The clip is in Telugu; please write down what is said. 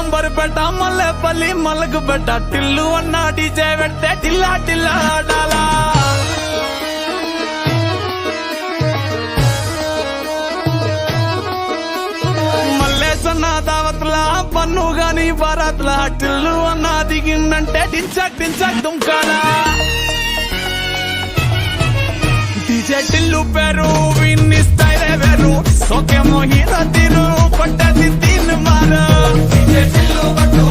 అంబర్పేట మల్లెపల్లి మలకుపేట టిల్లు అన్న డీజే పెడితే టిల్లా టిల్లా ఆడాలా మల్లేసన్న దావత్లా పన్ను గాని బారాత్లా టిల్లు అన్న దిగిందంటే టించక్ టించక్ దుంకాలా డీజే టిల్లు పేరు విన్ని స్టైలే వేరు సోకేమో హీరో తీరు పట్టది తీన్ మారు డీజే టిల్లు పట్టు